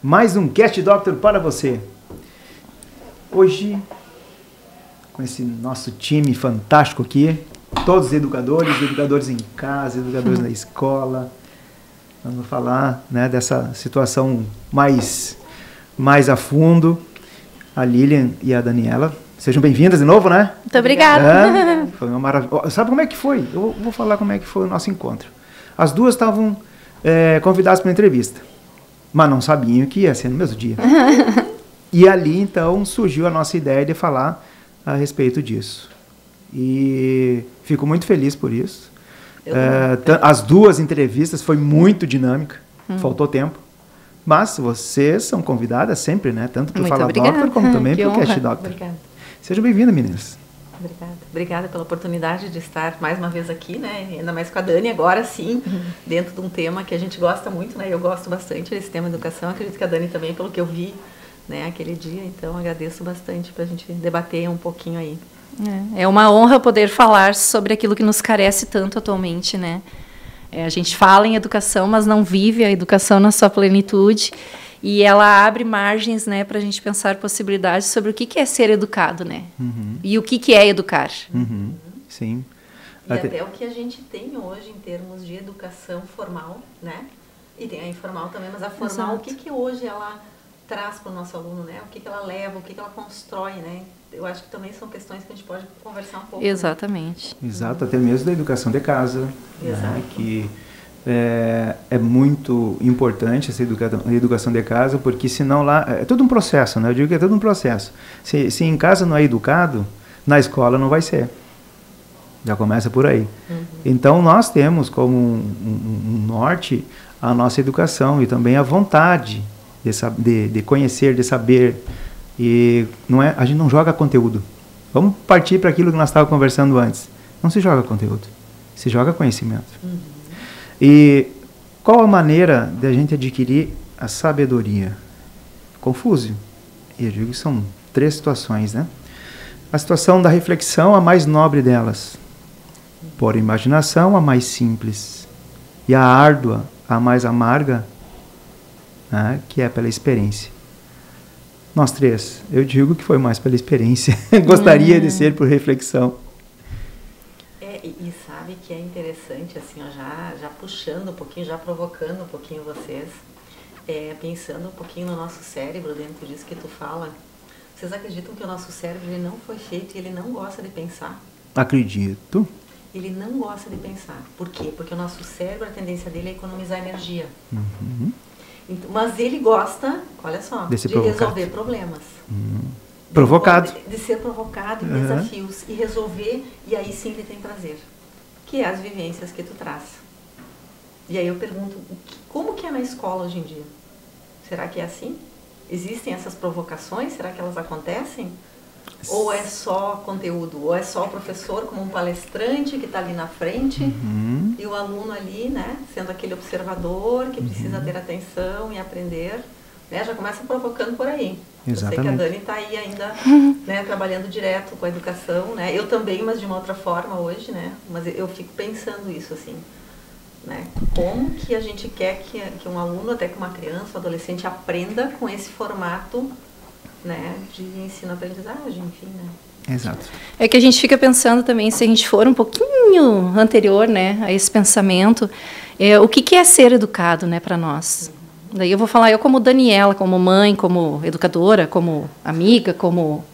Mais um Cast Doctor para você. Hoje, com esse nosso time fantástico aqui, todos educadores em casa, educadores na escola, vamos falar, né, dessa situação mais a fundo. A Lilian e a Daniela, sejam bem-vindas de novo, né? Muito obrigada. Foi uma maravilha. Sabe como é que foi? Eu vou falar como é que foi o nosso encontro. As duas estavam convidadas para uma entrevista, mas não sabiam que ia ser no mesmo dia. E ali, então, surgiu a nossa ideia de falar a respeito disso. E fico muito feliz por isso. As duas entrevistas foi muito dinâmica, faltou tempo. Mas vocês são convidadas sempre, né? Tanto para o Fala Doctor, como também para o Cast Doctor. Obrigada. Sejam bem-vindas, meninas. Obrigada pela oportunidade de estar mais uma vez aqui, né? Ainda mais com a Dani, agora sim, dentro de um tema que a gente gosta muito, né? Eu gosto bastante desse tema de educação, acredito que a Dani também, pelo que eu vi, né, aquele dia. Então, agradeço bastante para a gente debater um pouquinho aí. É uma honra poder falar sobre aquilo que nos carece tanto atualmente, né? A gente fala em educação, mas não vive a educação na sua plenitude. E ela abre margens, né, para a gente pensar possibilidades sobre o que é ser educado, né? E o que é educar. Sim. E até o que a gente tem hoje em termos de educação formal, né? E tem a informal também, mas a formal, exato. O que hoje ela traz para o nosso aluno, né? O que ela leva, o que ela constrói, né? Eu acho que também são questões que a gente pode conversar um pouco. Exatamente. Né? Exato, até mesmo da educação de casa. Exato. Né? Que é muito importante essa educação de casa, porque senão lá... É todo um processo, né? Eu digo que é todo um processo. Se em casa não é educado, na escola não vai ser. Já começa por aí. Então, nós temos como um norte a nossa educação e também a vontade de conhecer, de saber. E a gente não joga conteúdo. Vamos partir para aquilo que nós estávamos conversando antes. Não se joga conteúdo, se joga conhecimento. E qual a maneira de a gente adquirir a sabedoria? Confúcio. E eu digo que são 3 situações, né? A situação da reflexão, a mais nobre delas. Por imaginação, a mais simples. E a árdua, a mais amarga, né? Que é pela experiência. Nós 3, eu digo que foi mais pela experiência. Gostaria de ser por reflexão. E sabe que é interessante, assim, ó, já puxando um pouquinho, já provocando um pouquinho vocês, pensando um pouquinho no nosso cérebro, dentro disso que tu fala. Vocês acreditam que o nosso cérebro ele não foi feito e ele não gosta de pensar? Acredito. Ele não gosta de pensar. Por quê? Porque o nosso cérebro, a tendência dele é economizar energia. Então, mas ele gosta, olha só, de resolver problemas. Provocado. De ser provocado em desafios e resolver, e aí sim ele tem prazer. Que é as vivências que tu traz. E aí eu pergunto, como que é na escola hoje em dia? Será que é assim? Existem essas provocações? Será que elas acontecem? Ou é só conteúdo? Ou é só o professor como um palestrante que está ali na frente e o aluno ali, né, sendo aquele observador que precisa ter atenção e aprender, né, já começa provocando por aí. Exatamente. Eu sei que a Dani está aí ainda, né, trabalhando direto com a educação, né, eu também, mas de uma outra forma hoje, né, mas eu fico pensando isso, assim, né, como que a gente quer que um aluno, até que uma criança, um adolescente, aprenda com esse formato, né, de ensino-aprendizagem, enfim, né. Exato. É que a gente fica pensando também, se a gente for um pouquinho anterior, né, a esse pensamento, o que é ser educado, né, para nós? Daí eu vou falar, eu como Daniela, como mãe, como educadora, como amiga, como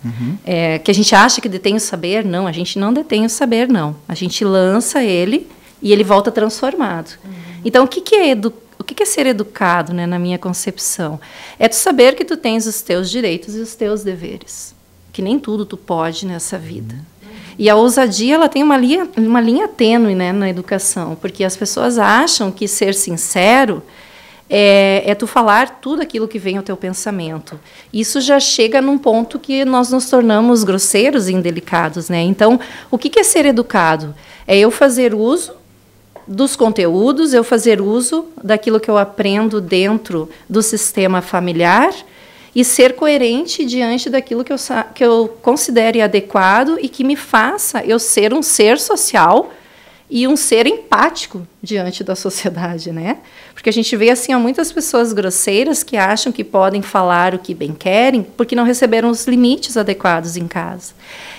que a gente acha que detém o saber. Não, a gente não detém o saber, não. A gente lança ele e ele volta transformado. Então, o que é ser educado, né, na minha concepção? É tu saber que tu tens os teus direitos e os teus deveres. Que nem tudo tu pode nessa vida. E a ousadia, ela tem uma linha tênue, né, na educação, porque as pessoas acham que ser sincero é tu falar tudo aquilo que vem ao teu pensamento. Isso já chega num ponto que nós nos tornamos grosseiros e indelicados, né? Então, o que é ser educado? É eu fazer uso dos conteúdos, eu fazer uso daquilo que eu aprendo dentro do sistema familiar e ser coerente diante daquilo que eu considere adequado e que me faça eu ser um ser social e um ser empático diante da sociedade, né? Porque a gente vê assim há muitas pessoas grosseiras que acham que podem falar o que bem querem porque não receberam os limites adequados em casa.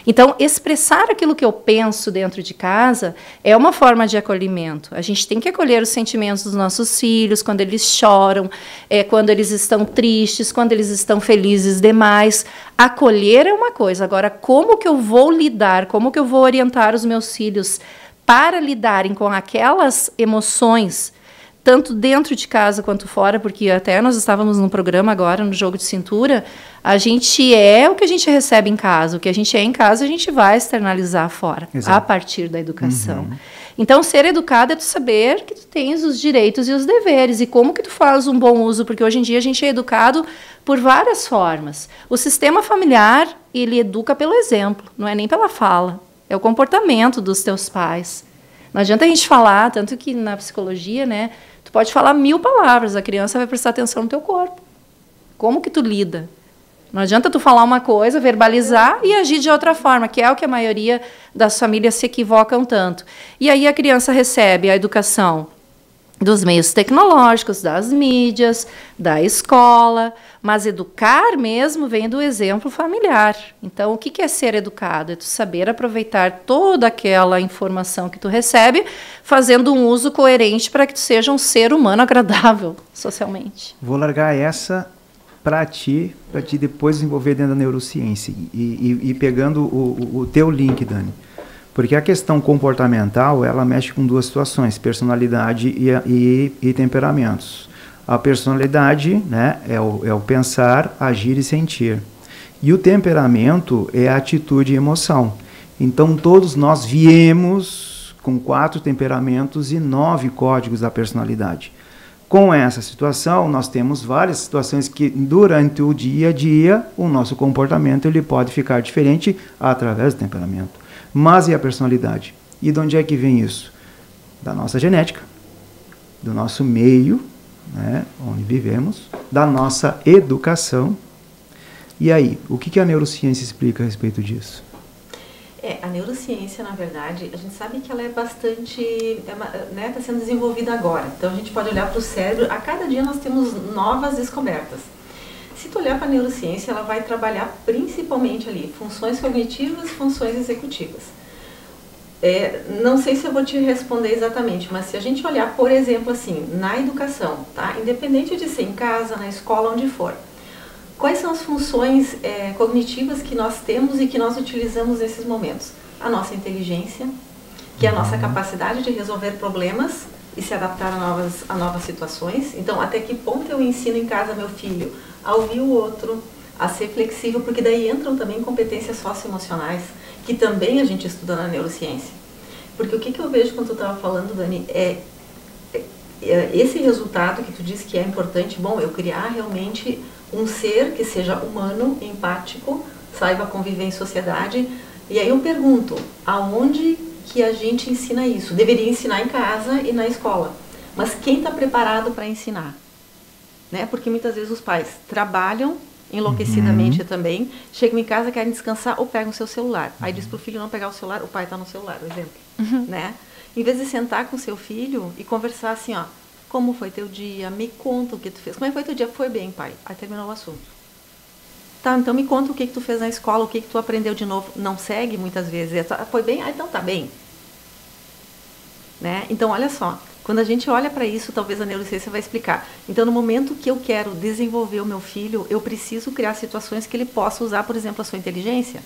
Então, expressar aquilo que eu penso dentro de casa é uma forma de acolhimento. A gente tem que acolher os sentimentos dos nossos filhos quando eles choram, quando eles estão tristes, quando eles estão felizes demais. Acolher é uma coisa. Agora, como que eu vou lidar, como que eu vou orientar os meus filhos para lidarem com aquelas emoções, tanto dentro de casa quanto fora, porque até nós estávamos num programa agora, no Jogo de Cintura, a gente é o que a gente recebe em casa, o que a gente é em casa a gente vai externalizar fora, Exato. A partir da educação. Então, ser educado é tu saber que tu tens os direitos e os deveres, e como que tu faz um bom uso, porque hoje em dia a gente é educado por várias formas. O sistema familiar, ele educa pelo exemplo, não é nem pela fala. É o comportamento dos teus pais. Não adianta a gente falar, tanto que na psicologia, né, tu pode falar 1000 palavras, a criança vai prestar atenção no teu corpo. Como que tu lida? Não adianta tu falar uma coisa, verbalizar e agir de outra forma, que é o que a maioria das famílias se equivocam tanto. E aí a criança recebe a educação dos meios tecnológicos, das mídias, da escola, mas educar mesmo vem do exemplo familiar. Então, o que é ser educado? É tu saber aproveitar toda aquela informação que tu recebe, fazendo um uso coerente para que tu seja um ser humano agradável socialmente. Vou largar essa para ti depois desenvolver dentro da neurociência e pegando o teu link, Dani. Porque a questão comportamental, ela mexe com duas situações, personalidade e temperamentos. A personalidade, né, é o pensar, agir e sentir. E o temperamento é a atitude e emoção. Então, todos nós viemos com 4 temperamentos e 9 códigos da personalidade. Com essa situação, nós temos várias situações que, durante o dia a dia, o nosso comportamento ele pode ficar diferente através do temperamento. Mas e a personalidade? E de onde é que vem isso? Da nossa genética, do nosso meio, né, onde vivemos, da nossa educação. E aí, o que a neurociência explica a respeito disso? A neurociência, na verdade, a gente sabe que ela é bastante, né, está sendo desenvolvida agora. Então, a gente pode olhar para o cérebro, a cada dia nós temos novas descobertas. Se tu olhar para a neurociência, ela vai trabalhar principalmente ali funções cognitivas e funções executivas. Não sei se eu vou te responder exatamente, mas se a gente olhar, por exemplo, assim, na educação, tá? Independente de ser em casa, na escola, onde for, quais são as funções cognitivas que nós temos e que nós utilizamos nesses momentos? A nossa inteligência, que é a nossa capacidade de resolver problemas e se adaptar a novas situações. Então, até que ponto eu ensino em casa meu filho a ouvir o outro, a ser flexível, porque daí entram também competências socioemocionais, que também a gente estuda na neurociência. Porque o que eu vejo quando tu estava falando, Dani, esse resultado que tu disse que é importante, bom, eu criar realmente um ser que seja humano, empático, saiba conviver em sociedade. E aí eu pergunto, aonde que a gente ensina isso? Deveria ensinar em casa e na escola. Mas quem está preparado para ensinar? Né? Porque muitas vezes os pais trabalham enlouquecidamente também, chegam em casa, querem descansar ou pegam o seu celular. Aí diz para o filho não pegar o celular, o pai está no celular, por exemplo. Né? Em vez de sentar com o seu filho e conversar assim, ó, como foi teu dia? Me conta o que tu fez. Como é que foi teu dia? Foi bem, pai. Aí terminou o assunto. Tá, então me conta o que tu fez na escola, o que tu aprendeu de novo. Não segue muitas vezes. Foi bem? Ah, então tá bem. Né? Então, olha só. Quando a gente olha para isso, talvez a neurociência vai explicar. Então, no momento que eu quero desenvolver o meu filho, eu preciso criar situações que ele possa usar, por exemplo, a sua inteligência.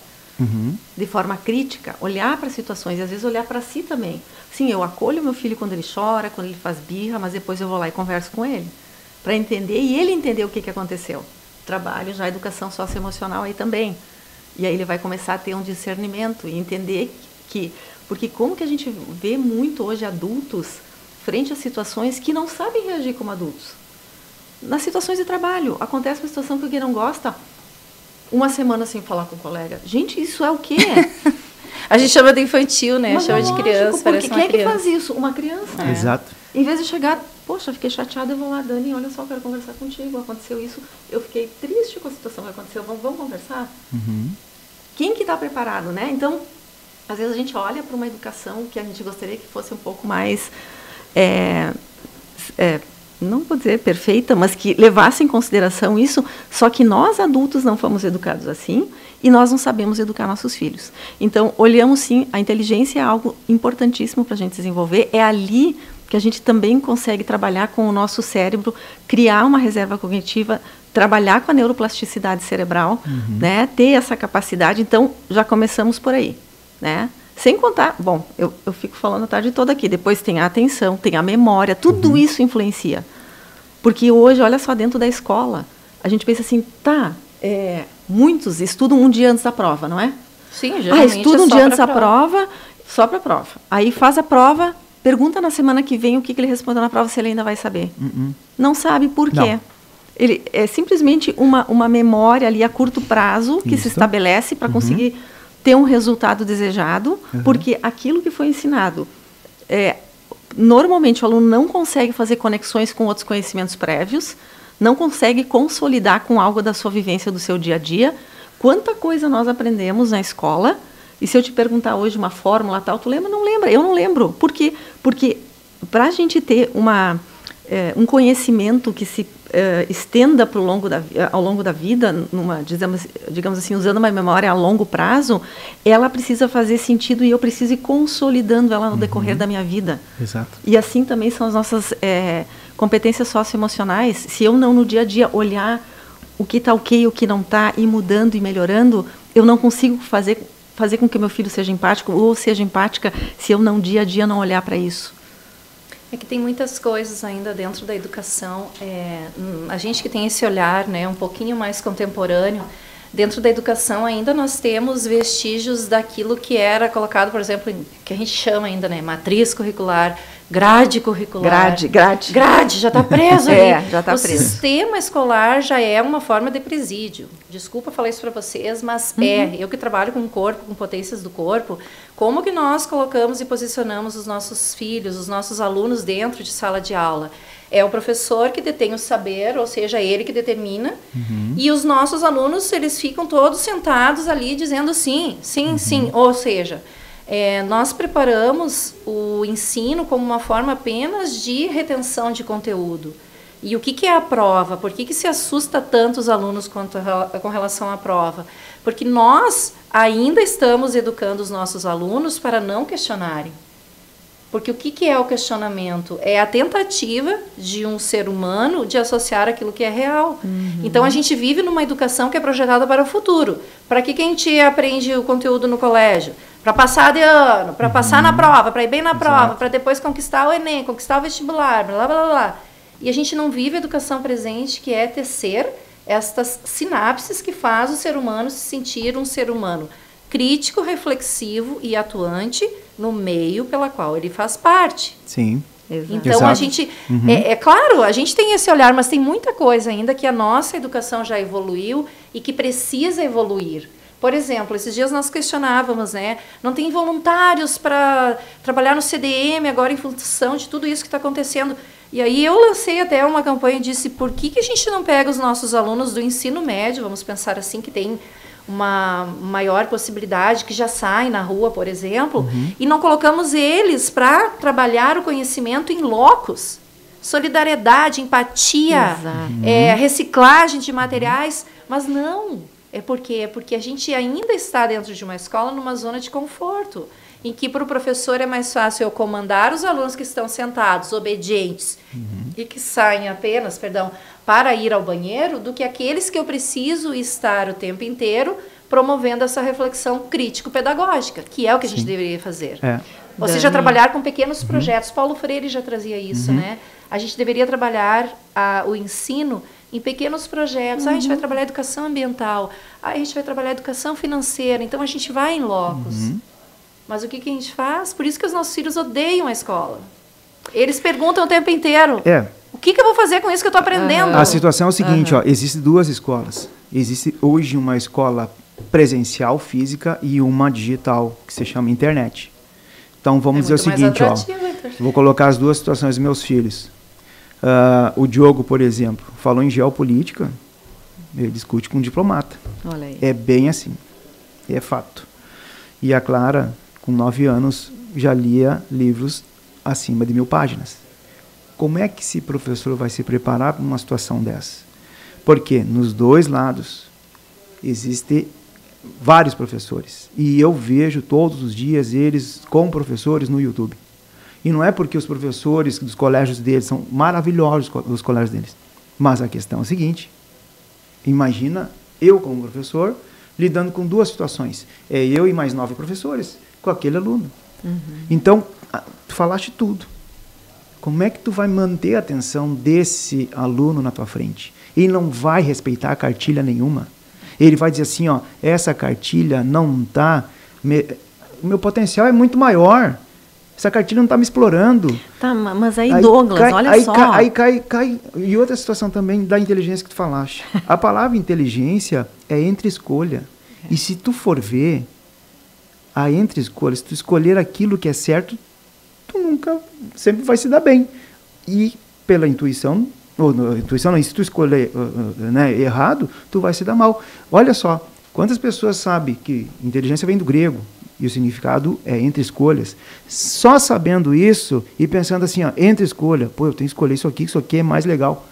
De forma crítica, olhar para situações e às vezes olhar para si também. Sim, eu acolho meu filho quando ele chora, quando ele faz birra, mas depois eu vou lá e converso com ele para entender e ele entender o que aconteceu. Trabalho já a educação socioemocional aí também. E aí ele vai começar a ter um discernimento e entender que... Porque como que a gente vê muito hoje adultos frente a situações que não sabem reagir como adultos? Nas situações de trabalho, acontece uma situação que alguém não gosta, uma semana sem falar com o colega. Gente, isso é o quê? A gente chama de infantil, né? Mas chama de criança, parece uma criança. Quem é que faz isso? Uma criança. Exato. Em vez de chegar, poxa, fiquei chateada, eu vou lá, Dani, olha só, eu quero conversar contigo, aconteceu isso, eu fiquei triste com a situação que aconteceu, vamos conversar? Quem que está preparado, né? Então, Às vezes a gente olha para uma educação que a gente gostaria que fosse um pouco mais, não vou dizer perfeita, mas que levasse em consideração isso, só que nós adultos não fomos educados assim e nós não sabemos educar nossos filhos. Então, olhamos sim, a inteligência é algo importantíssimo para a gente desenvolver, é ali que a gente também consegue trabalhar com o nosso cérebro, criar uma reserva cognitiva, trabalhar com a neuroplasticidade cerebral, né, ter essa capacidade. Então, já começamos por aí, né? Sem contar, bom, eu fico falando a tarde toda aqui, depois tem a atenção, tem a memória, tudo isso influencia. Porque hoje, olha só, dentro da escola, a gente pensa assim, muitos estudam um dia antes da prova, não é? Sim, geralmente estudam um dia antes da prova, só para a prova. Aí faz a prova, pergunta na semana que vem o que ele respondeu na prova, se ele ainda vai saber. Não sabe por quê. Não. Ele é simplesmente uma memória ali a curto prazo que se estabelece para conseguir ter um resultado desejado, porque aquilo que foi ensinado, normalmente o aluno não consegue fazer conexões com outros conhecimentos prévios, não consegue consolidar com algo da sua vivência do seu dia a dia. Quanta coisa nós aprendemos na escola, e se eu te perguntar hoje uma fórmula tal, tu lembra? Não lembra, eu não lembro. Por quê? Porque para a gente ter um conhecimento que se estenda ao longo da vida, digamos assim, usando uma memória a longo prazo, ela precisa fazer sentido e eu preciso ir consolidando ela no decorrer da minha vida. Exato. E assim também são as nossas competências socioemocionais. Se eu não, no dia a dia, olhar o que está ok, o que não está, ir mudando e melhorando, eu não consigo fazer com que meu filho seja empático ou seja empática se eu não, dia a dia, não olhar para isso. É que tem muitas coisas ainda dentro da educação. A gente que tem esse olhar, né, um pouquinho mais contemporâneo, dentro da educação ainda nós temos vestígios daquilo que era colocado, por exemplo, que a gente chama ainda, né, matriz curricular, grade curricular. Grade, já está preso ali. Já está preso. O sistema escolar já é uma forma de presídio. Desculpa falar isso para vocês, mas eu que trabalho com o corpo, com potências do corpo, como que nós colocamos e posicionamos os nossos filhos, os nossos alunos dentro de sala de aula? É o professor que detém o saber, ou seja, ele que determina, e os nossos alunos, eles ficam todos sentados ali dizendo sim, sim, sim, ou seja, nós preparamos o ensino como uma forma apenas de retenção de conteúdo. E o que é a prova? Por que se assusta tanto os alunos com relação à prova? Porque nós ainda estamos educando os nossos alunos para não questionarem. Porque o que é o questionamento? É a tentativa de um ser humano de associar aquilo que é real. Então, a gente vive numa educação que é projetada para o futuro. Para que a gente aprende o conteúdo no colégio? Para passar de ano, para passar na prova, para ir bem na prova, para depois conquistar o Enem, conquistar o vestibular, blá, blá, blá. E a gente não vive a educação presente, que é tecer estas sinapses que faz o ser humano se sentir um ser humano crítico, reflexivo e atuante no meio pela qual ele faz parte. Sim. Então, Exato. a gente... claro, a gente tem esse olhar, mas tem muita coisa ainda que a nossa educação já evoluiu e que precisa evoluir. Por exemplo, esses dias nós questionávamos, né? Não tem voluntários para trabalhar no CDM agora em função de tudo isso que está acontecendo. E aí eu lancei até uma campanha e disse, por que a gente não pega os nossos alunos do ensino médio, vamos pensar assim, que tem uma maior possibilidade, que já saem na rua, por exemplo, e não colocamos eles para trabalhar o conhecimento em locos. Solidariedade, empatia, reciclagem de materiais, mas não. Porque a gente ainda está dentro de uma escola numa zona de conforto, em que para o professor é mais fácil eu comandar os alunos que estão sentados, obedientes, e que saem apenas, para ir ao banheiro, do que aqueles que eu preciso estar o tempo inteiro promovendo essa reflexão crítico-pedagógica, que é o que a gente deveria fazer. Ou seja, trabalhar com pequenos projetos. Paulo Freire já trazia isso, né? A gente deveria trabalhar o ensino em pequenos projetos. A gente vai trabalhar educação ambiental, a gente vai trabalhar educação financeira, então a gente vai em locos. Mas o que a gente faz? Por isso que os nossos filhos odeiam a escola. Eles perguntam o tempo inteiro, o que eu vou fazer com isso que eu estou aprendendo? A situação é o seguinte, existem duas escolas. Existe hoje uma escola presencial, física, e uma digital, que se chama internet. Então, vamos dizer o seguinte, vou colocar as duas situações dos meus filhos. O Diogo, por exemplo, falou em geopolítica, ele discute com um diplomata. Olha aí. É bem assim, é fato. E a Clara, com 9 anos, já lia livros acima de 1000 páginas. Como é que esse professor vai se preparar para uma situação dessa? Porque nos dois lados existem vários professores. E eu vejo todos os dias eles com professores no YouTube. E não é porque os professores dos colégios deles são maravilhosos, os colégios deles. Mas a questão é a seguinte: imagina eu como professor lidando com 2 situações. É eu e mais 9 professores com aquele aluno. Então, tu falaste tudo. Como é que tu vai manter a atenção desse aluno na tua frente? Ele não vai respeitar a cartilha nenhuma. Ele vai dizer assim, ó, essa cartilha não está... O meu potencial é muito maior. Essa cartilha não está me explorando. Tá, mas aí Douglas, olha só. Aí cai... E outra situação também da inteligência que tu falaste. A palavra inteligência é entre escolha. E se tu for ver a entre escolha, se tu escolher aquilo que é certo, tu nunca, sempre vai se dar bem. E pela intuição, se tu escolher errado, tu vai se dar mal. Olha só, quantas pessoas sabem que inteligência vem do grego e o significado é entre escolhas. Só sabendo isso e pensando assim, ó, entre escolha, pô, eu tenho que escolher isso aqui é mais legal.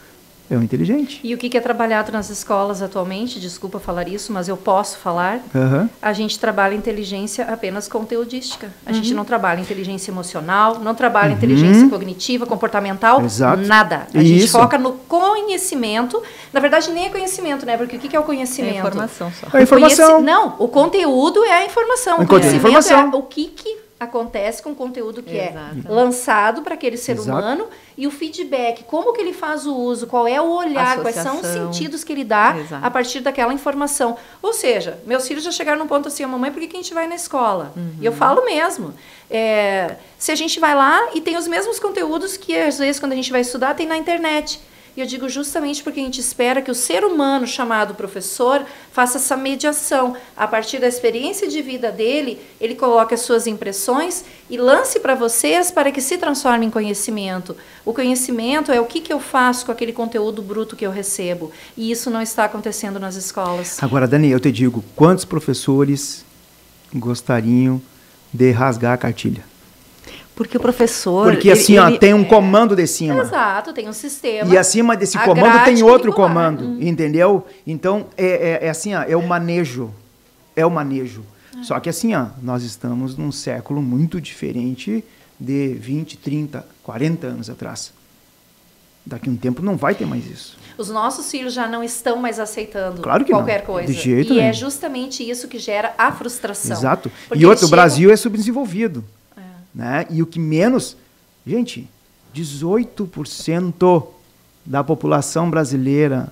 É o inteligente. E o que é trabalhado nas escolas atualmente? Desculpa falar isso, mas eu posso falar. A gente trabalha inteligência apenas conteudística. A gente não trabalha inteligência emocional, não trabalha inteligência cognitiva, comportamental, nada. A gente foca no conhecimento. Na verdade, nem é conhecimento, né? Porque o que é o conhecimento? É informação só. É informação. Não, o conteúdo é a informação. O conhecimento é o que acontece com o conteúdo que é lançado para aquele ser humano e o feedback, como que ele faz o uso, qual é o olhar, quais são os sentidos que ele dá a partir daquela informação. Ou seja, meus filhos já chegaram num ponto assim, mamãe, por que a gente vai na escola? E eu falo mesmo, se a gente vai lá e tem os mesmos conteúdos que às vezes quando a gente vai estudar tem na internet. E eu digo justamente porque a gente espera que o ser humano chamado professor faça essa mediação. A partir da experiência de vida dele, ele coloque as suas impressões e lance para vocês para que se transforme em conhecimento. O conhecimento é o que eu faço com aquele conteúdo bruto que eu recebo. E isso não está acontecendo nas escolas. Agora, Dani, eu te digo, quantos professores gostariam de rasgar a cartilha? Porque o professor... Porque assim, tem um comando de cima. Exato, tem um sistema. E acima desse comando tem outro comando, entendeu? Então, é assim, é o manejo. É o manejo. Só que assim, nós estamos num século muito diferente de 20, 30, 40 anos atrás. Daqui a um tempo não vai ter mais isso. Os nossos filhos já não estão mais aceitando qualquer coisa. De jeito nenhum. É justamente isso que gera a frustração. Exato. E outro, o Brasil é subdesenvolvido. Né? E o que menos... Gente, 18% da população brasileira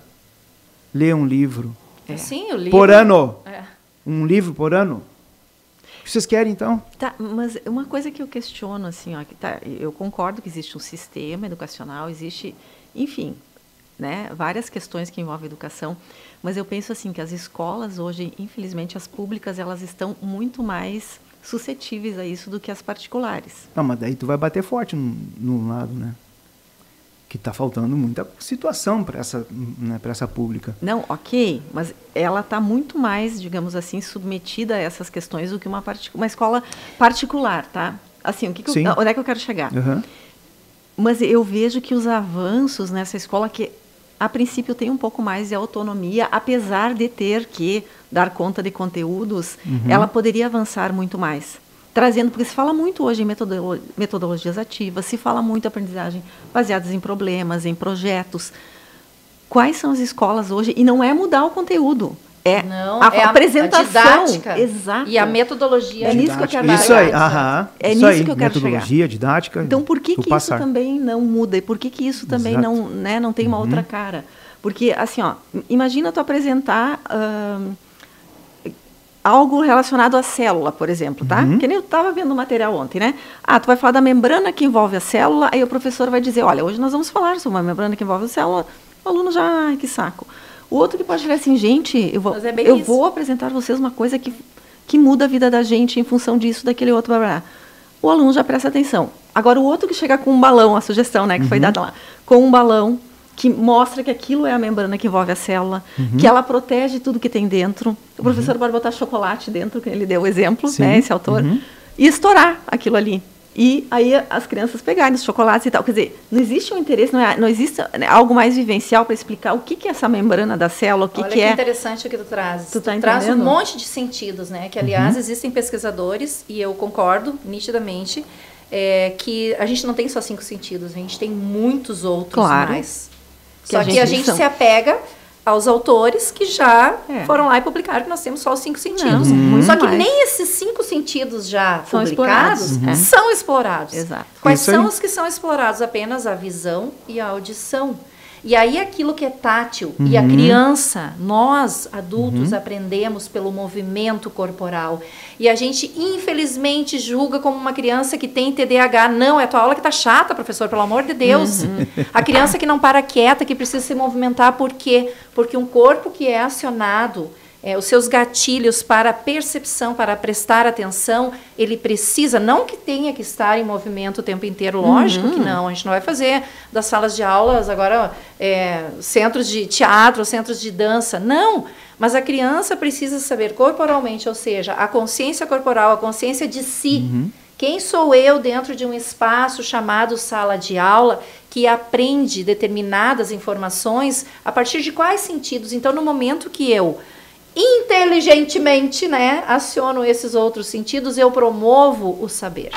lê um livro. Sim, o livro. Por ano. Um livro por ano. O que vocês querem, então? Tá, mas uma coisa que eu questiono, assim, ó, eu concordo que existe um sistema educacional, existe, enfim, né, várias questões que envolvem educação, mas eu penso assim, que as escolas hoje, infelizmente, as públicas, elas estão muito mais suscetíveis a isso do que as particulares. Não, mas daí tu vai bater forte no lado, né? Que está faltando muita situação para essa pública. Não, ok, mas ela está muito mais, digamos assim, submetida a essas questões do que uma escola particular, tá? Assim, onde é que eu quero chegar? Mas eu vejo que os avanços nessa escola, que a princípio tem um pouco mais de autonomia, apesar de ter que dar conta de conteúdos, ela poderia avançar muito mais. Trazendo, porque se fala muito hoje em metodologias ativas, se fala muito em aprendizagem baseadas em problemas, em projetos. Quais são as escolas hoje? E não é mudar o conteúdo, é a apresentação. A didática. Exato. E a metodologia. É nisso que eu quero chegar. Isso aí, é nisso que eu quero chegar. Metodologia, didática. Então, por que isso também não muda? E por que isso também não tem uma outra cara? Porque, assim, imagina tu apresentar algo relacionado à célula, por exemplo, tá? Que nem eu estava vendo o material ontem, né? Tu vai falar da membrana que envolve a célula, aí o professor vai dizer, olha, hoje nós vamos falar sobre uma membrana que envolve a célula. O aluno já, ai, que saco. O outro que pode chegar assim, gente, eu vou apresentar a vocês uma coisa que muda a vida da gente em função disso, daquele outro, blá, blá. O aluno já presta atenção. Agora, o outro que chega com um balão, a sugestão, né, que foi dada lá, com um balão que mostra que aquilo é a membrana que envolve a célula, que ela protege tudo que tem dentro. O professor pode botar chocolate dentro, que ele deu o exemplo, né, esse autor. e estourar aquilo ali. E aí as crianças pegarem os chocolates e tal. Quer dizer, não existe um interesse, não existe algo mais vivencial para explicar o que é essa membrana da célula, o que, Olha que é. Interessante o que tu traz. Tu tá traz um entendendo? monte de sentidos, né? Que, aliás, existem pesquisadores, e eu concordo nitidamente, que a gente não tem só 5 sentidos, a gente tem muitos outros mais. Só que a gente se apega aos autores que já foram lá e publicaram que nós temos só os 5 sentidos. Só que nem esses 5 sentidos já são publicados são explorados. Exato. Quais são os que são explorados? Apenas a visão e a audição. E aí aquilo que é tátil, e a criança, nós adultos aprendemos pelo movimento corporal. E a gente, infelizmente, julga como uma criança que tem TDAH. Não, é a tua aula que tá chata, professor, pelo amor de Deus. A criança que não para quieta, que precisa se movimentar, por quê? Porque um corpo que é acionado, os seus gatilhos para percepção, para prestar atenção, ele precisa, não que tenha que estar em movimento o tempo inteiro, lógico que não, a gente não vai fazer das salas de aulas agora centros de teatro, centros de dança, não, mas a criança precisa saber corporalmente, ou seja, a consciência corporal, a consciência de si. Quem sou eu dentro de um espaço chamado sala de aula, que aprende determinadas informações a partir de quais sentidos? Então, no momento que eu inteligentemente, né, aciono esses outros sentidos, eu promovo o saber.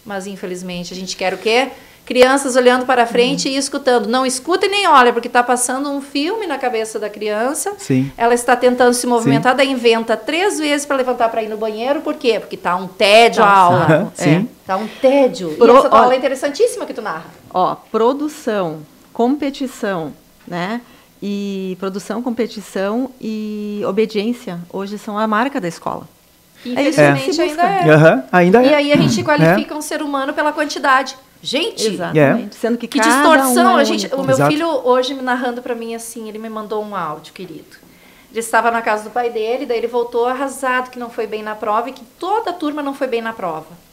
Mas, infelizmente, a gente quer o quê? Crianças olhando para frente e escutando. Não escuta e nem olha, porque está passando um filme na cabeça da criança. Sim. Ela está tentando se movimentar, daí inventa 3 vezes para levantar para ir no banheiro. Por quê? Porque está um tédio a aula. Sim. Está um tédio. E essa tua aula é interessantíssima que tu narra. Produção, competição, né? E produção, competição e obediência hoje são a marca da escola. Infelizmente ainda é. E aí a gente qualifica um ser humano pela quantidade. Gente, exatamente. Sendo que distorção. O meu filho hoje me narrando para mim assim, ele me mandou um áudio, querido. Ele estava na casa do pai dele, daí ele voltou arrasado que não foi bem na prova e que toda a turma não foi bem na prova.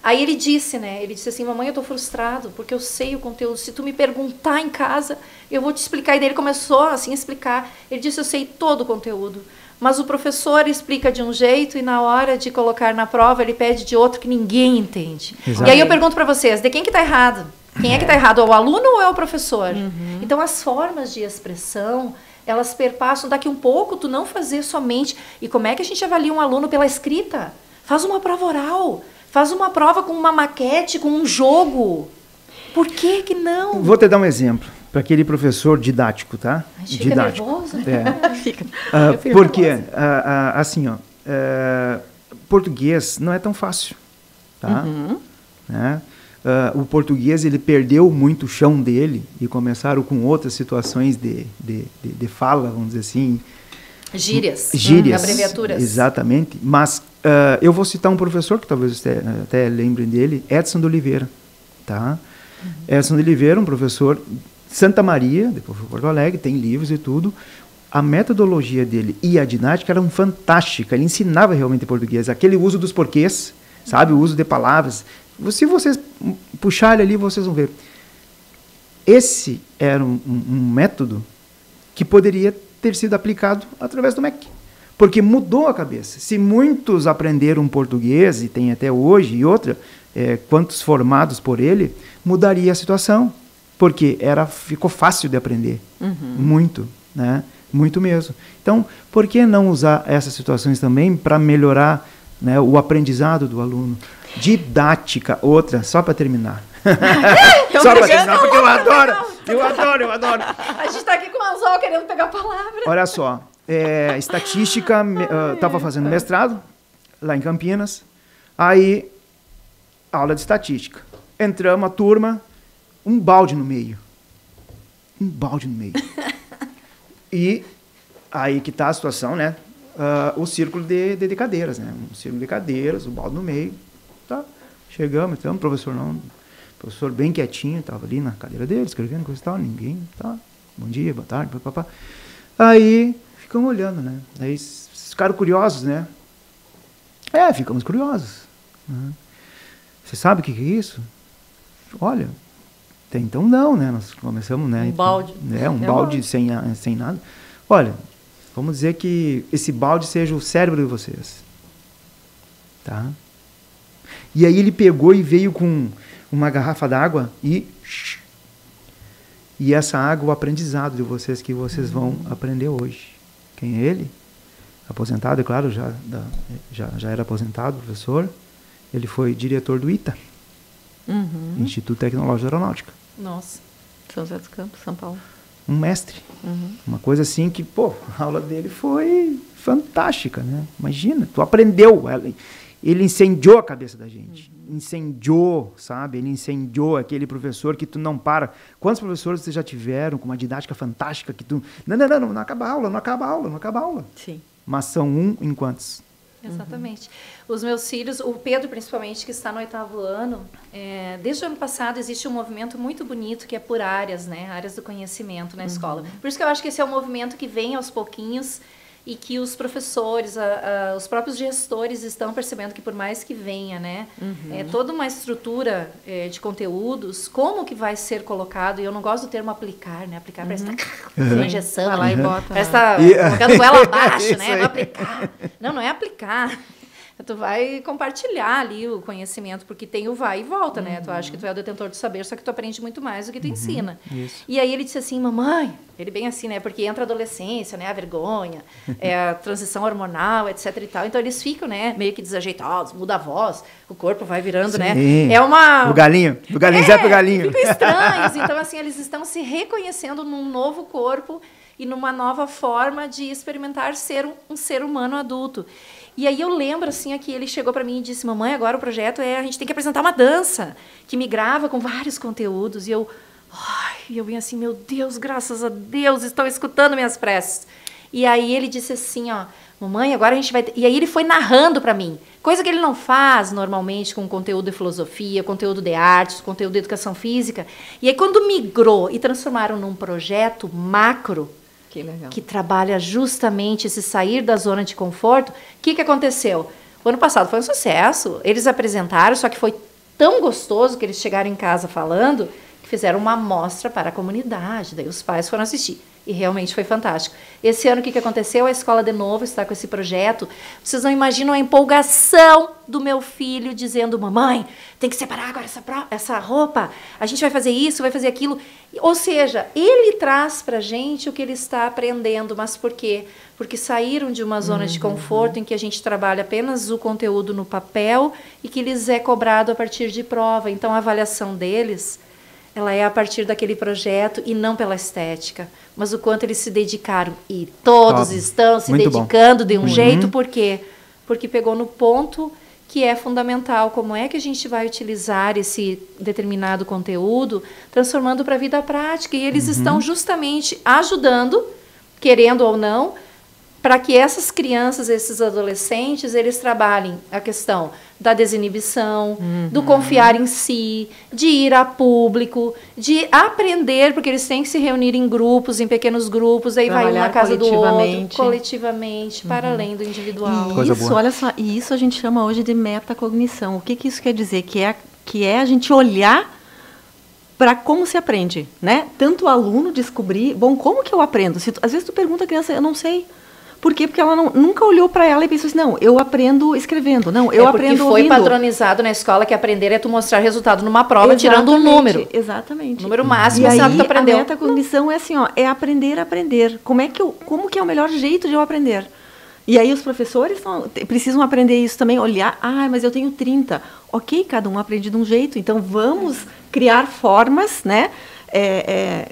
Aí ele disse, né? Ele disse assim, mamãe, eu tô frustrado, porque eu sei o conteúdo. Se tu me perguntar em casa, eu vou te explicar. E daí ele começou assim a explicar. Ele disse, eu sei todo o conteúdo. Mas o professor explica de um jeito e na hora de colocar na prova, ele pede de outro que ninguém entende. Exato. E aí eu pergunto para vocês, de quem que tá errado? Quem é que tá errado? É o aluno ou é o professor? Então as formas de expressão, elas perpassam. Daqui um pouco, tu não fazer somente... E como é que a gente avalia um aluno pela escrita? Faz uma prova oral. Faz uma prova com uma maquete, com um jogo. Por que que não? Vou te dar um exemplo. Para aquele professor didático, tá? A gente fica nervoso. Fica. Porque, assim, português não é tão fácil, tá? Né? O português, ele perdeu muito o chão dele e começaram com outras situações de fala, vamos dizer assim. Gírias, abreviaturas. Exatamente. Mas eu vou citar um professor que talvez você até lembrem dele, Edson de Oliveira. Tá? Edson de Oliveira, um professor Santa Maria, depois foi Porto Alegre, tem livros e tudo. A metodologia dele e a didática eram fantásticas. Ele ensinava realmente português. Aquele uso dos porquês, sabe? O uso de palavras. Se vocês puxarem ali, vocês vão ver. Esse era um método que poderia ter sido aplicado através do MEC. Porque mudou a cabeça. Se muitos aprenderam português, e tem até hoje, e outra, quantos formados por ele, mudaria a situação. Porque ficou fácil de aprender. Muito, né? Muito mesmo. Então, por que não usar essas situações também para melhorar, né, o aprendizado do aluno? Didática, outra, só para terminar. Só para terminar, porque eu adoro. A gente está aqui com o anzol querendo pegar a palavra. Olha só, estatística, estava fazendo mestrado lá em Campinas, aí, aula de estatística. Entramos, a turma, um balde no meio. E aí que está a situação, né? O círculo de cadeiras, né? Um círculo de cadeiras, o balde no meio. Tá? Chegamos, então, o professor bem quietinho, estava ali na cadeira dele, escrevendo coisa e tal, ninguém, tá? Bom dia, boa tarde, papapá. Aí, ficamos olhando, né? Aí, ficaram curiosos, né? Ficamos curiosos. Você sabe o que é isso? Olha, até então não, né? Nós começamos, né? Um balde. Um balde sem nada. Olha, vamos dizer que esse balde seja o cérebro de vocês. Tá? E aí ele pegou e veio com uma garrafa d'água e essa água, o aprendizado de vocês, que vocês vão aprender hoje. Quem é ele? Aposentado, é claro, já era aposentado, professor. Ele foi diretor do ITA, Instituto Tecnológico de Aeronáutica. Nossa, São José dos Campos, São Paulo. Um mestre. Uma coisa assim que, pô, a aula dele foi fantástica, né? Imagina, tu aprendeu. Ele incendiou a cabeça da gente. Incendiou, sabe? Ele incendiou aquele professor que tu não para. Quantos professores vocês já tiveram com uma didática fantástica que tu... Não acaba a aula, não acaba a aula, não acaba a aula. Sim. Mas são um em quantos? Exatamente. Os meus filhos, o Pedro principalmente, que está no 8º ano, desde o ano passado existe um movimento muito bonito que é por áreas, né? Áreas do conhecimento na escola. Por isso que eu acho que esse é um movimento que vem aos pouquinhos e que os professores, os próprios gestores estão percebendo que por mais que venha, né? Toda uma estrutura de conteúdos, como que vai ser colocado, e eu não gosto do termo aplicar, né? Aplicar parece uma injeção. Vai lá e bota. Parece estar colocando goela abaixo, né? Vai aplicar. Não é aplicar. Tu vai compartilhar ali o conhecimento, porque tem o vai e volta, né? Tu acha que tu é o detentor do saber, só que tu aprende muito mais do que tu ensina. Isso. E aí ele disse assim, mamãe, ele bem assim, né? Porque entra a adolescência, né? A vergonha, a transição hormonal, etc e tal. Então eles ficam, né? Meio que desajeitados, muda a voz, o corpo vai virando, né? É uma... O galinho Zé pro galinho. Ficam estranhos. Então, assim, eles estão se reconhecendo num novo corpo e numa nova forma de experimentar ser um ser humano adulto. E aí eu lembro, assim, que ele chegou para mim e disse, mamãe, agora o projeto a gente tem que apresentar uma dança que me grava com vários conteúdos. E eu vim assim, meu Deus, graças a Deus, estão escutando minhas preces. E aí ele disse assim, mamãe, agora a gente vai... E aí ele foi narrando para mim, coisa que ele não faz normalmente com conteúdo de filosofia, conteúdo de artes, conteúdo de educação física. E aí quando migrou e transformaram num projeto macro, Que legal. que trabalha justamente esse sair da zona de conforto, o que aconteceu? O ano passado foi um sucesso, eles apresentaram, só que foi tão gostoso que eles chegaram em casa falando, que fizeram uma amostra para a comunidade, daí os pais foram assistir. E realmente foi fantástico. Esse ano, o que aconteceu? A escola, de novo, está com esse projeto. Vocês não imaginam a empolgação do meu filho dizendo, mamãe, tem que separar agora essa roupa, a gente vai fazer isso, vai fazer aquilo. Ou seja, ele traz para a gente o que ele está aprendendo. Mas por quê? Porque saíram de uma zona de conforto em que a gente trabalha apenas o conteúdo no papel e que lhes é cobrado a partir de prova. Então, a avaliação deles... ela é a partir daquele projeto e não pela estética, mas o quanto eles se dedicaram. E todos estão se dedicando de um jeito, por quê? Porque pegou no ponto que é fundamental. Como é que a gente vai utilizar esse determinado conteúdo, transformando para a vida prática? E eles estão justamente ajudando, querendo ou não, para que essas crianças, esses adolescentes, eles trabalhem a questão da desinibição, do confiar em si, de ir a público, de aprender, porque eles têm que se reunir em grupos, em pequenos grupos, aí vai um na casa do outro, coletivamente, para além do individual. E isso, olha só, e isso a gente chama hoje de metacognição. O que isso quer dizer? Que é a gente olhar para como se aprende, né? Tanto o aluno descobrir, bom, como que eu aprendo? Às vezes tu pergunta à criança, eu não sei. Por quê? Porque ela nunca olhou para ela e pensou assim, não, eu aprendo escrevendo, não, eu aprendo ouvindo. Porque foi padronizado na escola que aprender é tu mostrar resultado numa prova, tirando um número. Exatamente. O número máximo, e aí, que tu aprendeu. A metacognição é assim, é aprender a aprender. Como que é o melhor jeito de eu aprender? E aí os professores precisam aprender isso também, olhar, mas eu tenho 30. Ok, cada um aprende de um jeito, então vamos criar formas, né?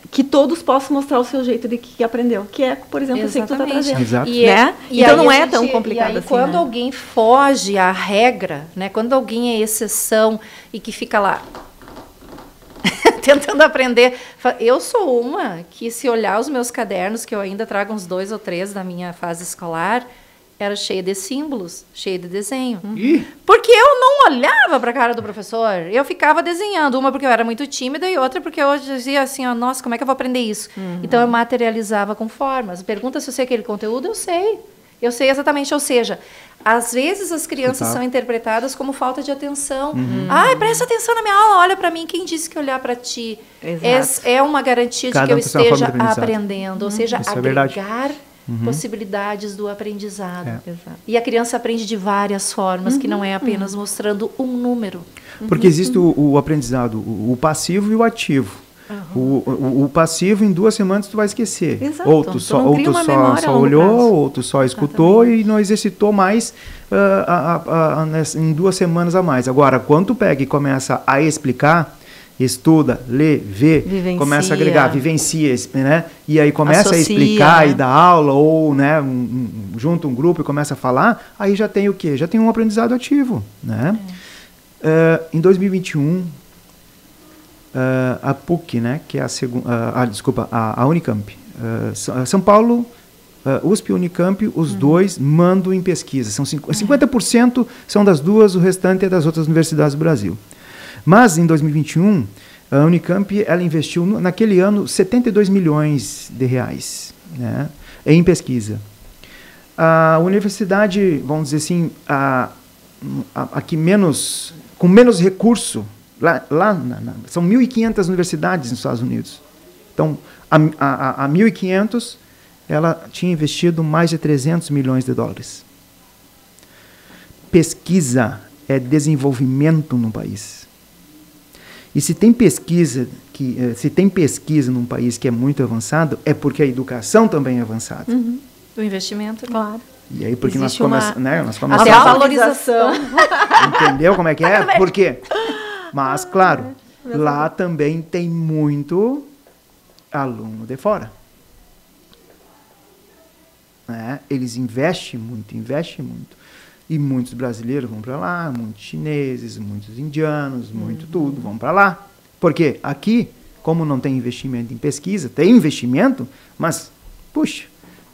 Que todos possam mostrar o seu jeito de que aprendeu, que é, por exemplo, esse que tu está trazendo. Exato. Né? Então não é tão complicado assim. Quando alguém foge à regra, né? Quando alguém é exceção e que fica lá tentando aprender, eu sou uma que, se olhar os meus cadernos, que eu ainda trago uns 2 ou 3 da minha fase escolar, era cheia de símbolos, cheia de desenho. Porque eu não olhava para a cara do professor, eu ficava desenhando, uma porque eu era muito tímida e outra porque eu dizia assim, nossa, como é que eu vou aprender isso? Então eu materializava com formas. Pergunta se eu sei aquele conteúdo, eu sei exatamente, ou seja, às vezes as crianças são interpretadas como falta de atenção. Presta atenção na minha aula, olha para mim, quem disse que olhar para ti é uma garantia de que eu esteja aprendendo, ou seja, agregar possibilidades do aprendizado. E a criança aprende de várias formas, que não é apenas mostrando um número. Porque existe o aprendizado, o passivo e o ativo. O passivo, em 2 semanas, tu vai esquecer. Exato. Ou tu só olhou, ou tu só escutou e não exercitou mais em 2 semanas a mais. Agora, quando tu pega e começa a explicar, estuda, lê, vê, começa a agregar, vivencia, né? E aí começa a explicar e dar aula, ou né, junta um grupo e começa a falar, aí já tem o quê? Já tem um aprendizado ativo, né? Em 2021, a PUC, né, que é a Unicamp, São Paulo, USP e Unicamp, os dois mandam em pesquisa. 50% são das duas, o restante é das outras universidades do Brasil. Mas, em 2021, a Unicamp ela investiu, naquele ano, 72 milhões de reais, né, em pesquisa. A universidade, vamos dizer assim, com menos recurso, são 1.500 universidades nos Estados Unidos. Então, a 1.500, ela tinha investido mais de 300 milhões de dólares. Pesquisa é desenvolvimento no país. E se tem pesquisa num país que é muito avançado, é porque a educação também é avançada. O investimento, claro. E aí, porque nós começamos... Até a valorização. Entendeu como é que é? Por quê? Mas, claro, lá também tem muito aluno de fora. Eles investem muito. E muitos brasileiros vão para lá, muitos chineses, muitos indianos, muito tudo, vão para lá. Porque aqui, como não tem investimento em pesquisa, tem investimento, mas, puxa,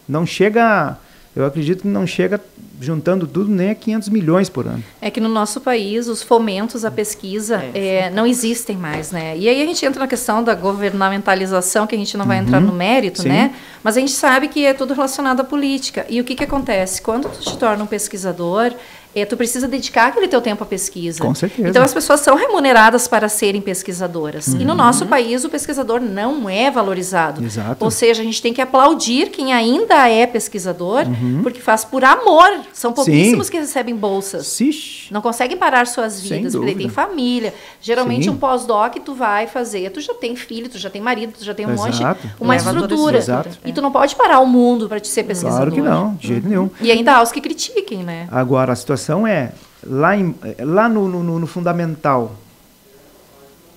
não chega, eu acredito que não chega, juntando tudo, nem a 500 milhões por ano. É que no nosso país, os fomentos à pesquisa não existem mais, né? E aí a gente entra na questão da governamentalização, que a gente não vai entrar no mérito, né? Mas a gente sabe que é tudo relacionado à política. E o que acontece? Quando tu te torna um pesquisador, tu precisa dedicar aquele teu tempo à pesquisa. Com certeza. Então, as pessoas são remuneradas para serem pesquisadoras. E no nosso país, o pesquisador não é valorizado. Exato. Ou seja, a gente tem que aplaudir quem ainda é pesquisador, porque faz por amor. São pouquíssimos que recebem bolsas. Não conseguem parar suas vidas, porque tem família. Geralmente, um pós-doc, tu vai fazer, tu já tem filho, tu já tem marido, tu já tem uma estrutura. E tu não pode parar o mundo para te ser pesquisador. Claro que não, de jeito nenhum. E ainda há os que critiquem, né? Agora, a situação é, lá no fundamental,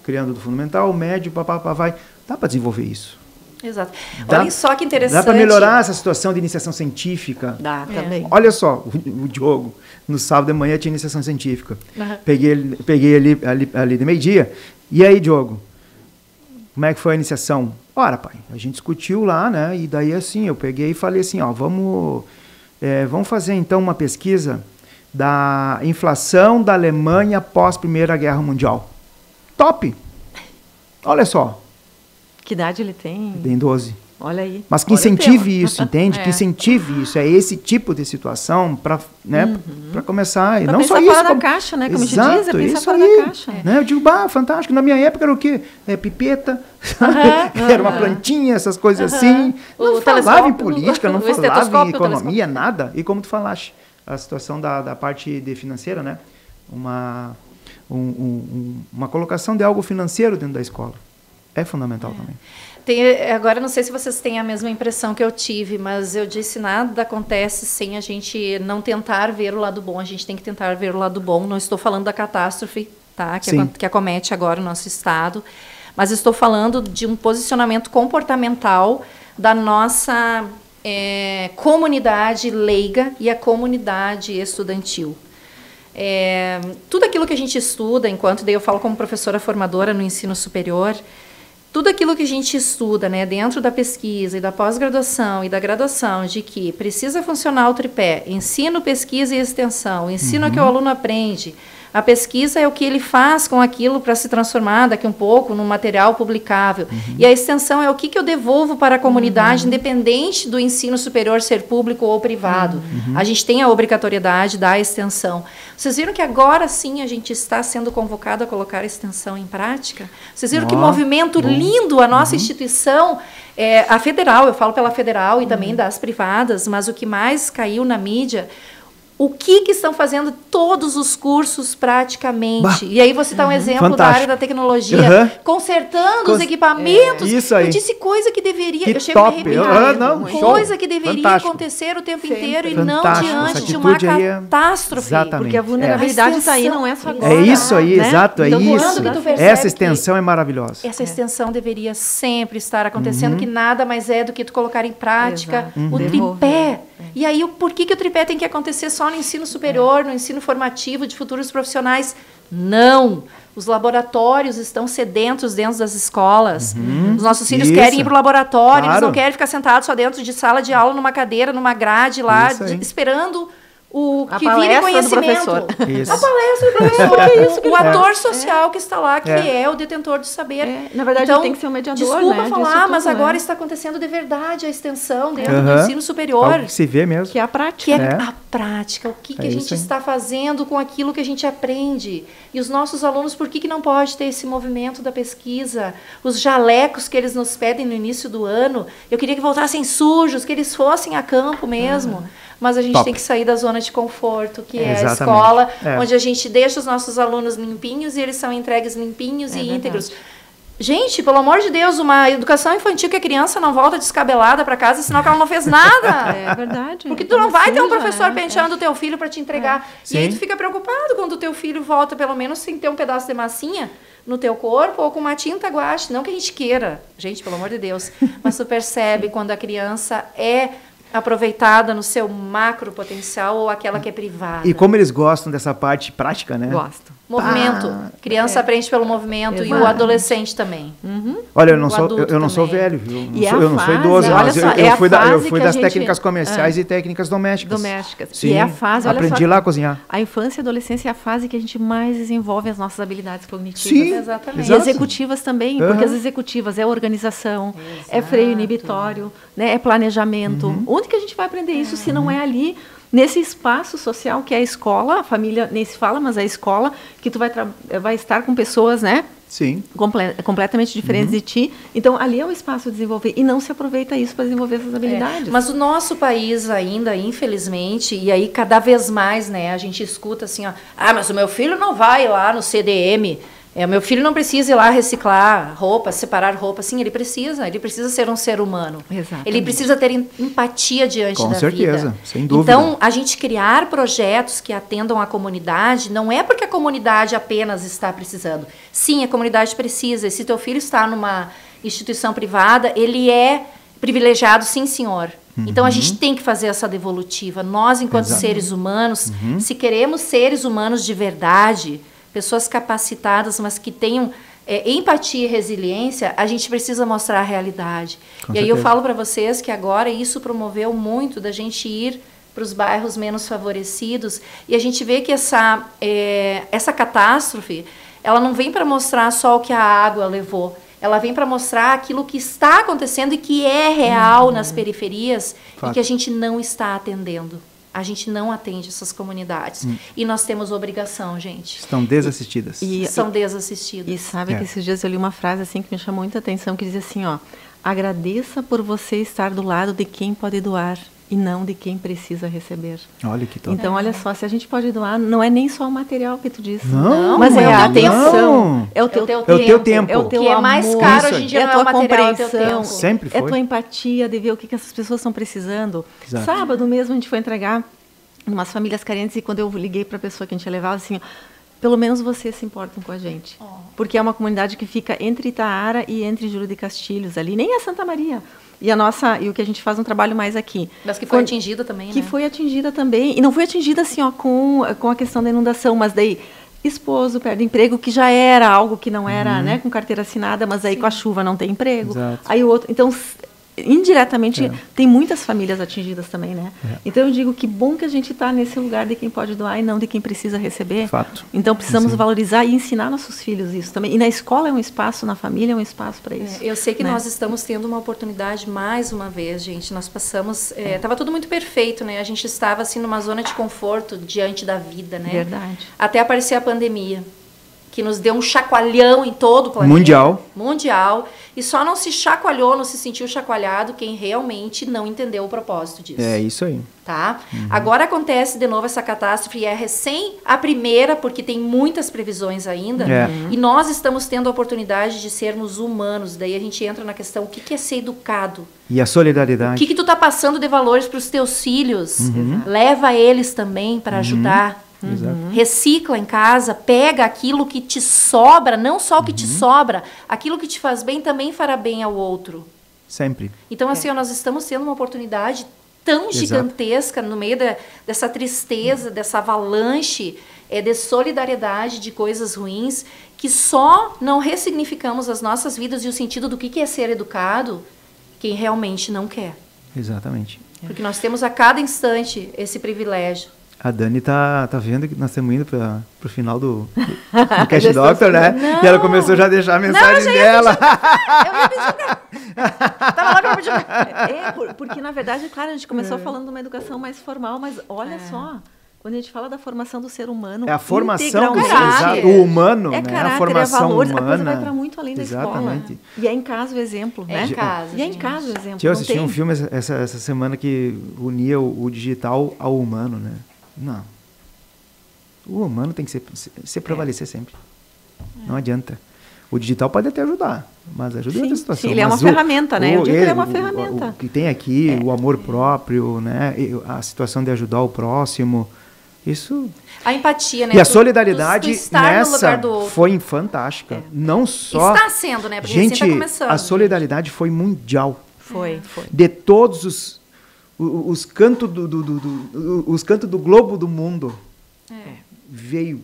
criando do fundamental, médio, vai, dá para desenvolver isso. Exato. Olha só que interessante. Dá para melhorar essa situação de iniciação científica. Dá, também. Olha só, o Diogo, no sábado de manhã tinha iniciação científica. Peguei ali de meio-dia. E aí, Diogo, como é que foi a iniciação? Ora, pai, a gente discutiu lá, né? E daí, assim, eu peguei e falei assim, vamos fazer, então, uma pesquisa da inflação da Alemanha após a Primeira Guerra Mundial. Top! Olha só. Que idade ele tem? Tem 12. Olha aí. Mas que incentive isso, entende? Que incentive isso. É esse tipo de situação para começar. E pra não pensar só isso. Fora da caixa, né? Como Exato, a gente diz, é pensar isso fora aí. da caixa. Né? Eu digo, fantástico. Na minha época era o quê? Pipeta, era uma plantinha, essas coisas assim. Não falava em política, não falava em economia, nada. E como tu falaste, a situação da parte financeira, né? Uma colocação de algo financeiro dentro da escola. É fundamental também. Agora, não sei se vocês têm a mesma impressão que eu tive, mas eu disse, nada acontece sem a gente não tentar ver o lado bom. A gente tem que tentar ver o lado bom. Não estou falando da catástrofe, tá? Que acomete agora o nosso estado, mas estou falando de um posicionamento comportamental da nossa comunidade leiga e a comunidade estudantil. Tudo aquilo que a gente estuda, daí eu falo como professora formadora no ensino superior, tudo aquilo que a gente estuda, né, dentro da pesquisa e da pós-graduação e da graduação, de que precisa funcionar o tripé, ensino, pesquisa e extensão, o ensino é que o aluno aprende, a pesquisa é o que ele faz com aquilo para se transformar daqui um pouco num material publicável. E a extensão é o que eu devolvo para a comunidade, independente do ensino superior ser público ou privado. A gente tem a obrigatoriedade da extensão. Vocês viram que agora sim a gente está sendo convocado a colocar a extensão em prática? Vocês viram que movimento lindo a nossa instituição A federal, eu falo pela federal e também das privadas, mas o que mais caiu na mídia, o que estão fazendo todos os cursos praticamente. Bah. E aí você dá um exemplo Fantástico. Da área da tecnologia, consertando os equipamentos. Isso aí. Eu disse coisa que deveria, que eu chego a me arrepiar. Coisa que deveria acontecer o tempo inteiro e não diante de uma catástrofe. Exatamente. Porque a vulnerabilidade está aí, não é só agora. É isso aí, né? Exato, então, é isso. Essa extensão é maravilhosa. Essa extensão deveria sempre estar acontecendo, que nada mais é do que tu colocar em prática o tripé. E aí, por que o tripé tem que acontecer só no ensino superior, no ensino formativo de futuros profissionais? Não! Os laboratórios estão sedentos dentro das escolas. Os nossos filhos querem ir para o laboratório, eles não querem ficar sentados só dentro de sala de aula, numa cadeira, numa grade lá, esperando o que vire conhecimento. A palestra do professor. O ator social que está lá, que é o detentor do saber. Na verdade, então, tem que ser um mediador. Desculpa falar, mas agora está acontecendo de verdade a extensão dentro do ensino superior. Algo que se vê mesmo. Que é a prática. Que é a prática. O que a gente está fazendo com aquilo que a gente aprende. E os nossos alunos, por que não pode ter esse movimento da pesquisa? Os jalecos que eles nos pedem no início do ano, eu queria que voltassem sujos, que eles fossem a campo mesmo. Mas a gente tem que sair da zona de conforto, que é a escola, onde a gente deixa os nossos alunos limpinhos e eles são entregues limpinhos e íntegros. Gente, pelo amor de Deus, uma educação infantil que a criança não volta descabelada para casa, senão que ela não fez nada. É verdade. Porque tu não vai ter um professor penteando o teu filho para te entregar. E aí tu fica preocupado quando o teu filho volta, pelo menos, sem ter um pedaço de massinha no teu corpo ou com uma tinta guache. Não que a gente queira, gente, pelo amor de Deus. Mas tu percebe quando a criança é aproveitada no seu macro potencial ou aquela que é privada. E como eles gostam dessa parte prática, né? Gosto. Movimento. Criança aprende pelo movimento. E o adolescente também. Olha, eu não sou velho, viu? Eu não sou idoso, mas eu fui das técnicas comerciais e técnicas domésticas. Sim, e é a fase, aprendi lá a cozinhar. A infância e a adolescência é a fase que a gente mais desenvolve as nossas habilidades cognitivas. Sim, exatamente. E executivas também, porque as executivas é organização, é freio inibitório, né, é planejamento. Onde que a gente vai aprender isso se não é ali, nesse espaço social que é a escola? A família nem se fala, mas é a escola, que tu vai estar com pessoas, né? Sim. Completamente diferentes de ti. Então, ali é o espaço de desenvolver. E não se aproveita isso para desenvolver essas habilidades. Mas o nosso país ainda, infelizmente, e aí cada vez mais, né, a gente escuta assim, ó, mas o meu filho não vai lá no CDM. O meu filho não precisa ir lá reciclar roupa, separar roupa. Sim, ele precisa ser um ser humano. Exatamente. Ele precisa ter empatia diante da vida. Com certeza, sem dúvida. Então, a gente criar projetos que atendam a comunidade, não é porque a comunidade apenas está precisando. Sim, a comunidade precisa. E se teu filho está numa instituição privada, ele é privilegiado, sim, senhor. Então, a gente tem que fazer essa devolutiva. Nós, enquanto seres humanos, se queremos seres humanos de verdade, pessoas capacitadas, mas que tenham empatia e resiliência, a gente precisa mostrar a realidade. Com certeza. Aí eu falo para vocês que agora isso promoveu muito da gente ir para os bairros menos favorecidos e a gente vê que essa catástrofe, ela não vem para mostrar só o que a água levou, ela vem para mostrar aquilo que está acontecendo e que é real nas periferias e que a gente não está atendendo. A gente não atende essas comunidades. E nós temos obrigação, gente. Estão desassistidas. São desassistidas. E sabe que esses dias eu li uma frase assim que me chamou muita atenção, que dizia assim, agradeça por você estar do lado de quem pode doar e não de quem precisa receber. Olha que top. Então, olha só, se a gente pode doar, não é nem só o material que tu disse. Não, mas é a atenção. É o teu tempo. É o teu tempo. É o teu que é mais caro hoje em dia, não é o material, é o teu tempo. Sempre foi. É a tua empatia de ver o que essas pessoas estão precisando. Exato. Sábado mesmo a gente foi entregar umas famílias carentes e quando eu liguei para a pessoa que a gente ia levar, assim, pelo menos vocês se importam com a gente. Porque é uma comunidade que fica entre Itaara e entre Júlio de Castilhos ali, nem é Santa Maria. E o que a gente faz um trabalho mais aqui. Mas que foi atingida também, né? Que foi atingida também. E não foi atingida assim, com a questão da inundação, mas daí esposo perde emprego, que já era algo que não era, né, com carteira assinada, mas aí com a chuva não tem emprego. Exato. Aí o outro, então indiretamente tem muitas famílias atingidas também, né? Então eu digo que bom que a gente está nesse lugar de quem pode doar e não de quem precisa receber. Fato. Então precisamos valorizar e ensinar nossos filhos isso também. E na escola é um espaço, na família é um espaço para isso. Eu sei que nós estamos tendo uma oportunidade mais uma vez, gente. Nós passamos, estava tudo muito perfeito, né? A gente estava assim numa zona de conforto diante da vida, né? Verdade. Até aparecer a pandemia. que nos deu um chacoalhão em todo o planeta. Mundial. E só não se chacoalhou, não se sentiu chacoalhado quem realmente não entendeu o propósito disso. É isso aí. Tá? Agora acontece de novo essa catástrofe e é recém a primeira, porque tem muitas previsões ainda. E nós estamos tendo a oportunidade de sermos humanos. Daí a gente entra na questão, o que é ser educado? E a solidariedade. O que tu tá passando de valores para os teus filhos? Leva eles também para ajudar. Recicla em casa, pega aquilo que te sobra, não só o que te sobra, aquilo que te faz bem também fará bem ao outro. Sempre. Então, assim, nós estamos tendo uma oportunidade tão gigantesca no meio dessa tristeza, dessa avalanche de solidariedade, de coisas ruins, que só não ressignificamos as nossas vidas e o sentido do que é ser educado, quem realmente não quer. Exatamente. Porque nós temos a cada instante esse privilégio. A Dani tá vendo que nós estamos indo para o final do Cash Doctor, né? Não. E ela começou já a deixar a mensagem dela. Eu ia pedir. Tava logo pedindo. Porque, na verdade, claro, a gente começou falando de uma educação mais formal, mas olha só, quando a gente fala da formação do ser humano, é a formação integralmente, o humano, é né? Caráter, a formação valores, humana. a coisa vai para muito além da Exatamente. escola. E é em casa o exemplo, né? Em casa. E é em casa o exemplo. Eu assisti um filme essa semana que unia o digital ao humano, né? Não. O humano tem que se prevalecer sempre. Não adianta. O digital pode até ajudar, mas ajuda em outra situação. Sim, ele é uma ferramenta, né? Eu digo que ele é uma ferramenta. O que tem aqui, o amor próprio, né? A situação de ajudar o próximo, isso... A empatia, né? E a solidariedade nessa foi fantástica. É. Não só... Está sendo, né? Porque gente, tá começando, a solidariedade foi mundial. Foi. De todos os cantos os cantos do globo do mundo. Veio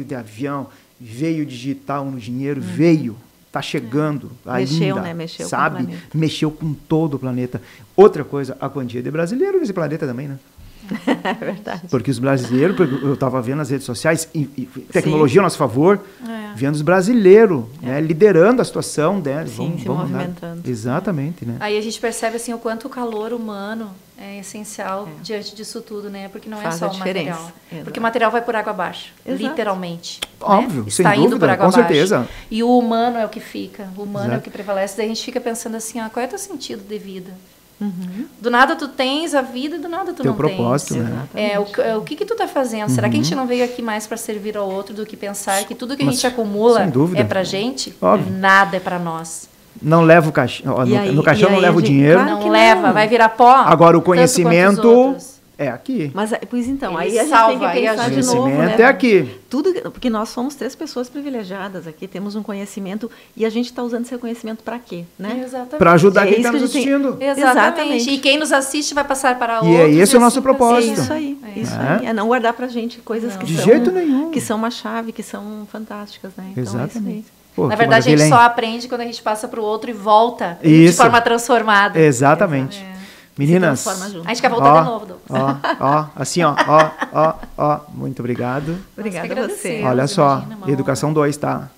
de avião, veio digital no dinheiro, veio, tá chegando Mexeu, ainda, né? Mexeu sabe? com o planeta. Mexeu com todo o planeta. Outra coisa, a quantia de brasileiros nesse planeta também, né? É verdade. Porque os brasileiros, eu estava vendo nas redes sociais, e tecnologia a nosso favor, vendo os brasileiros, né, liderando a situação deles. Sim, se movimentando. Exatamente, né? Aí a gente percebe assim, o quanto o calor humano é essencial diante disso tudo, né? Porque não Faz é só o material. Exato. Porque o material vai por água abaixo, literalmente. Óbvio, né? sem Está indo dúvida, por água com abaixo. certeza. E o humano é o que fica, o humano Exato. é o que prevalece. Daí a gente fica pensando assim, qual é o teu sentido de vida? Do nada tu tens a vida, do nada tu Teu não propósito, tens. né? O que tu tá fazendo? Será que a gente não veio aqui mais para servir ao outro do que pensar que tudo que a gente acumula sem dúvida. é pra gente? Óbvio. Nada é para nós. Não leva o caixão, no caixão não leva o dinheiro. Claro que Não leva, vai virar pó. Agora o tanto quanto os conhecimento outros. é aqui. Mas, pois então, Ele aí a gente salva, tem que aí pensar ajuda. de novo, Conhecimento né? é aqui. Tudo, porque nós somos 3 pessoas privilegiadas aqui, temos um conhecimento e a gente está usando esse conhecimento para quê, né? Exatamente. Para ajudar quem isso está que a nos gente tem- assistindo. Exatamente. E quem nos assiste vai passar para outros. E é esse o nosso assim propósito. Isso aí, isso É. aí. É não guardar pra gente coisas que De são... jeito nenhum. Que são uma chave, que são fantásticas, né? Então, Exatamente. é isso aí. Pô, Na que verdade, a gente maravilha, só hein? aprende quando a gente passa para o outro e volta de Isso. forma transformada. Exatamente. Meninas, Se transforma junto. A gente quer voltar de novo, Douglas. assim, muito obrigado. Obrigada que a você. agradecemos. Olha só, imagina, uma educação 2, tá?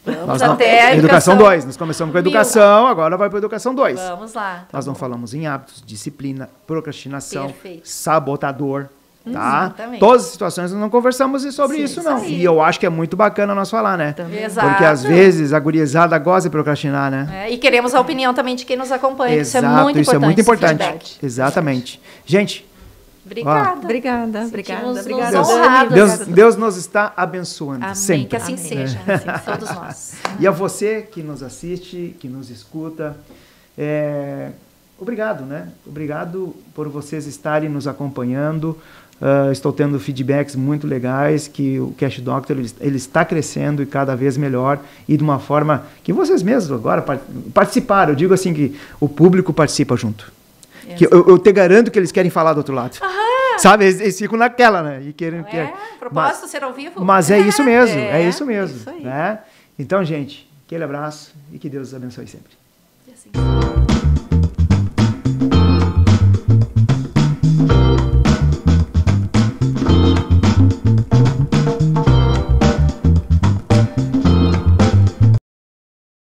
Vamos até a Educação 2, nós começamos com a educação, agora vai para a educação 2. Vamos lá. Nós não falamos em hábitos, disciplina, procrastinação, Perfeito. sabotador, tá? Exatamente. Todas as situações nós não conversamos sobre Sim, isso, isso não. aí. E eu acho que é muito bacana nós falar, né? Exato. Porque às vezes a gurizada gosta de procrastinar, né? E queremos a opinião também de quem nos acompanha. que Exato, isso é muito importante. esse feedback. Exatamente. Gente, Obrigada. Obrigada, Sentimos-nos obrigada. honrados. Deus nos está abençoando Amém. sempre. Que assim Amém. seja. Assim, todos nós. E a você que nos assiste, que nos escuta, obrigado, né? Obrigado por vocês estarem nos acompanhando. Estou tendo feedbacks muito legais, que o Cash Doctor ele está crescendo e cada vez melhor, e de uma forma que vocês mesmos agora participaram. Eu digo assim que o público participa junto. Que eu te garanto que eles querem falar do outro lado. Sabe? Eles ficam naquela, né? E querem, Propósito ser ao vivo. mas é isso mesmo, é isso isso mesmo. aí. Né? Então, gente, aquele abraço e que Deus os abençoe sempre. E assim.